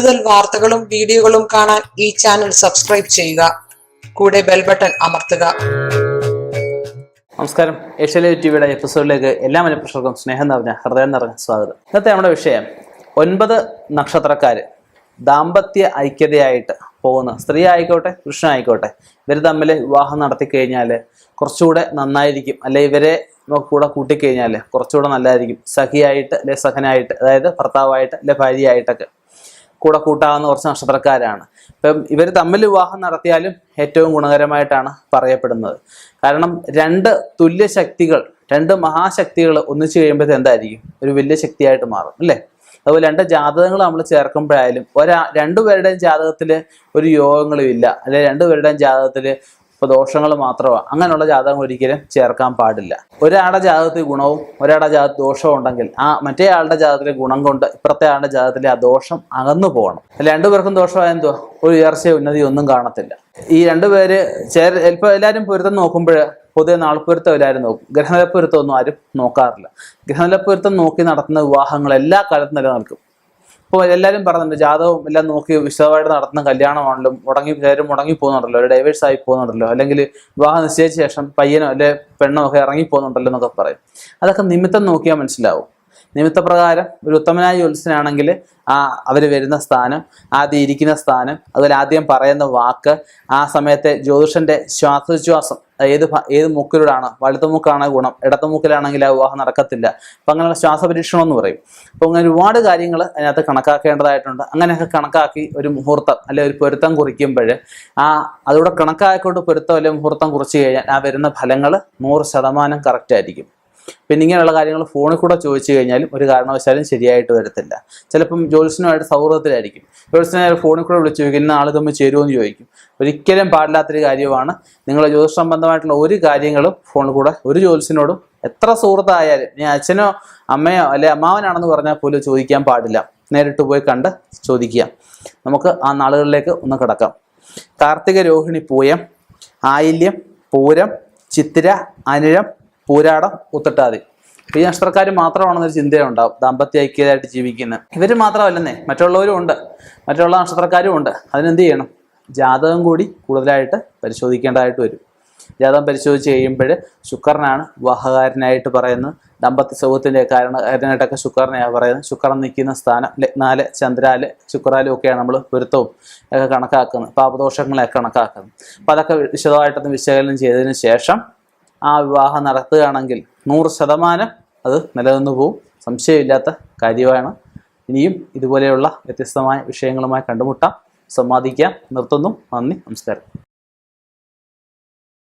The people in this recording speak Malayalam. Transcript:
കൂടുതൽ വാർത്തകളും വീഡിയോകളും കാണാൻ ഈ ചാനൽ സബ്സ്ക്രൈബ് ചെയ്യുക. കൂടെ ബെൽ ബട്ടൺ അമർത്തുക. നമസ്കാരം. ഏഷ്യാനെറ്റ് ടിവിയുടെ എപ്പിസോഡിലേക്ക് എല്ലാ മനഃപ്രേക്ഷകർക്കും സ്നേഹം നിറഞ്ഞ ഹൃദയം നിറഞ്ഞ സ്വാഗതം. ഇന്നത്തെ നമ്മുടെ വിഷയം 9 നക്ഷത്രക്കാര് ദാമ്പത്യ ഐക്യതയായിട്ട് പോകുന്ന സ്ത്രീ ആയിക്കോട്ടെ പുരുഷനായിക്കോട്ടെ, ഇവർ തമ്മിൽ വിവാഹം നടത്തി കഴിഞ്ഞാൽ കുറച്ചുകൂടെ നന്നായിരിക്കും, അല്ലെ ഇവരെ കൂടെ കൂട്ടിക്കഴിഞ്ഞാൽ കുറച്ചുകൂടെ നല്ലതായിരിക്കും. സഖിയായിട്ട് അല്ലെ സഖനായിട്ട്, അതായത് ഭർത്താവായിട്ട് അല്ലെ ഭാര്യയായിട്ടൊക്കെ കൂടെ കൂട്ടാവുന്ന കുറച്ച് നക്ഷത്രക്കാരാണ്. ഇപ്പം ഇവർ തമ്മിൽ വിവാഹം നടത്തിയാലും ഏറ്റവും ഗുണകരമായിട്ടാണ് പറയപ്പെടുന്നത്. കാരണം 2 തുല്യ ശക്തികൾ, 2 മഹാശക്തികൾ ഒന്നിച്ചു കഴിയുമ്പോഴത്തെ എന്തായിരിക്കും, ഒരു വലിയ ശക്തിയായിട്ട് മാറും അല്ലേ. അതുപോലെ 2 ജാതകങ്ങൾ നമ്മൾ ചേർക്കുമ്പോഴായാലും രണ്ടുപേരുടെയും ജാതകത്തിൽ ഒരു യോഗങ്ങളും ഇല്ല, അല്ലെ രണ്ടുപേരുടെയും ജാതകത്തിൽ ഇപ്പോൾ ദോഷങ്ങൾ മാത്രമാണ്, അങ്ങനെയുള്ള ജാതകം ഒരിക്കലും ചേർക്കാൻ പാടില്ല. ഒരാളുടെ ജാതകത്തിൽ ഗുണവും ഒരാളുടെ ജാതകത്തിൽ ദോഷവും ഉണ്ടെങ്കിൽ മറ്റേ ആളുടെ ജാതകത്തിലെ ഗുണം കൊണ്ട് ഇപ്പുറത്തെ ആളുടെ ജാതകത്തിലെ ആ ദോഷം അകന്നു പോകണം. 2 പേർക്കും ദോഷമായ എന്തോ ഒരു ഉയർച്ചയോ ഉന്നതി ഒന്നും കാണത്തില്ല. ഈ 2 പേര് ചിലപ്പോൾ എല്ലാവരും പൊരുത്തം നോക്കുമ്പോൾ പൊതുവെ നാൾപ്പൊരുത്തം എല്ലാവരും നോക്കും, ഗ്രഹനിലപ്പൊരുത്തം ഒന്നും ആരും നോക്കാറില്ല. ഗ്രഹനിലപ്പൊരുത്തം നോക്കി നടത്തുന്ന വിവാഹങ്ങൾ എല്ലാ കാലത്തും നിലനിൽക്കും. ഇപ്പോൾ എല്ലാവരും പറയുന്നുണ്ട് ജാതകവും എല്ലാം നോക്കി വിശദമായിട്ട് നടത്തുന്ന കല്യാണമാണല്ലോ, മുടങ്ങി പോകുന്നുണ്ടല്ലോ, ഒരു ഡൈവേഴ്സ് ആയി പോകുന്നുണ്ടല്ലോ, അല്ലെങ്കിൽ വിവാഹം നിശ്ചയിച്ച ശേഷം പയ്യനോ അല്ലെ പെണ്ണോ ഒക്കെ ഇറങ്ങി പോകുന്നുണ്ടല്ലോ എന്നൊക്കെ പറയും. അതൊക്കെ നിമിത്തം നോക്കിയാൽ മനസ്സിലാവും. നിമിത്തപ്രകാരം ഒരു ഉത്തമനായ ജ്യോത്സ്യനാണെങ്കിൽ അവർ വരുന്ന സ്ഥാനം, ആദ്യം ഇരിക്കുന്ന സ്ഥാനം, അതുപോലെ ആദ്യം പറയുന്ന വാക്ക്, ആ സമയത്തെ ജ്യോതിഷന്റെ ശ്വാസോച്ഛ്വാസം, ഏത് മൂക്കിലൂടെയാണ്, വലതു മൂക്കാണ് ഗുണം, ഇടത്ത മൂക്കിലാണെങ്കിൽ ആ വിവാഹം നടക്കത്തില്ല. അപ്പം അങ്ങനെയുള്ള ശ്വാസപരീക്ഷണം എന്ന് പറയും. അപ്പോൾ അങ്ങനെ ഒരുപാട് കാര്യങ്ങൾ അതിനകത്ത് കണക്കാക്കേണ്ടതായിട്ടുണ്ട്. അങ്ങനെയൊക്കെ കണക്കാക്കി ഒരു മുഹൂർത്തം അല്ലെ ഒരു പൊരുത്തം കുറിക്കുമ്പോൾ അതുകൂടെ കണക്കാക്കിക്കൊണ്ട് പൊരുത്തം അല്ലെ മുഹൂർത്തം കുറിച്ച് കഴിഞ്ഞാൽ ആ വരുന്ന ഫലങ്ങൾ 100% കറക്റ്റ് ആയിരിക്കും. പിന്നെ ഇങ്ങനെയുള്ള കാര്യങ്ങൾ ഫോണിൽ കൂടെ ചോദിച്ചു കഴിഞ്ഞാലും ഒരു കാരണവശാലും ശരിയായിട്ട് വരത്തില്ല. ചിലപ്പം ജ്യോത്സ്യനുമായിട്ട് സൗഹൃദത്തിലായിരിക്കും, ജ്യോത്സ്യനെ ഫോണിൽ കൂടെ വിളിച്ചു ചോദിക്കും, ഇന്ന ആൾ തമ്മിൽ ചേരുമോ എന്ന് ചോദിക്കും. ഒരിക്കലും പാടില്ലാത്തൊരു കാര്യമാണ്. നിങ്ങൾ ജ്യോതിഷ സംബന്ധമായിട്ടുള്ള ഒരു കാര്യങ്ങളും ഫോണിൽ കൂടെ ഒരു ജ്യോത്സ്യനോടും എത്ര സുഹൃത്തായാലും, ഇനി അച്ഛനോ അമ്മയോ അല്ലെ അമ്മാവനാണെന്ന് പറഞ്ഞാൽ പോലും ചോദിക്കാൻ പാടില്ല. നേരിട്ട് പോയി കണ്ട് ചോദിക്കുക. നമുക്ക് ആ നാളുകളിലേക്ക് ഒന്ന് കിടക്കാം. കാർത്തിക, രോഹിണി, പൂയം, ആയില്യം, പൂരം, ചിത്തിര, അനിഴം, പൂരാടം, ഉത്രട്ടാതി. ഈ നക്ഷത്രക്കാർ മാത്രമാണെന്നൊരു ചിന്തയുണ്ടാവും ദാമ്പത്യ ഐക്യതയായിട്ട് ജീവിക്കുന്നത്. ഇവർ മാത്രമല്ലെന്നേ, മറ്റുള്ളവരും ഉണ്ട്, മറ്റുള്ള നക്ഷത്രക്കാരും ഉണ്ട്. അതിനെന്ത് ചെയ്യണം, ജാതകം കൂടി കൂടുതലായിട്ട് പരിശോധിക്കേണ്ടതായിട്ട് വരും. ജാതകം പരിശോധിച്ച് കഴിയുമ്പോൾ ശുക്രനാണ് വിവാഹകാരനായിട്ട് പറയുന്നത്. ദാമ്പത്യ സൗഖ്യത്തിൻ്റെ കാരണമായിട്ടൊക്കെ ശുക്രനെയാണ് പറയുന്നത്. ശുക്രൻ നിൽക്കുന്ന സ്ഥാനം, ലഗ്നാല്, ചന്ദ്രാല്, ശുക്രാലും ഒക്കെയാണ് നമ്മൾ പൊരുത്തവും ഒക്കെ കണക്കാക്കുന്നത്, പാപദോഷങ്ങളെയൊക്കെ കണക്കാക്കുന്നത്. അപ്പോൾ അതൊക്കെ വിശദമായിട്ടൊന്ന് വിശകലനം ചെയ്തതിന് ശേഷം ആ വിവാഹം നടത്തുകയാണെങ്കിൽ 100% അത് നിലനിന്നു പോവും. സംശയമില്ലാത്ത കാര്യമാണ്. ഇനിയും ഇതുപോലെയുള്ള വ്യത്യസ്തമായ വിഷയങ്ങളുമായി കണ്ടുമുട്ടാം, സംവാദിക്കാം. നിർത്തുന്നു. നന്ദി, നമസ്കാരം.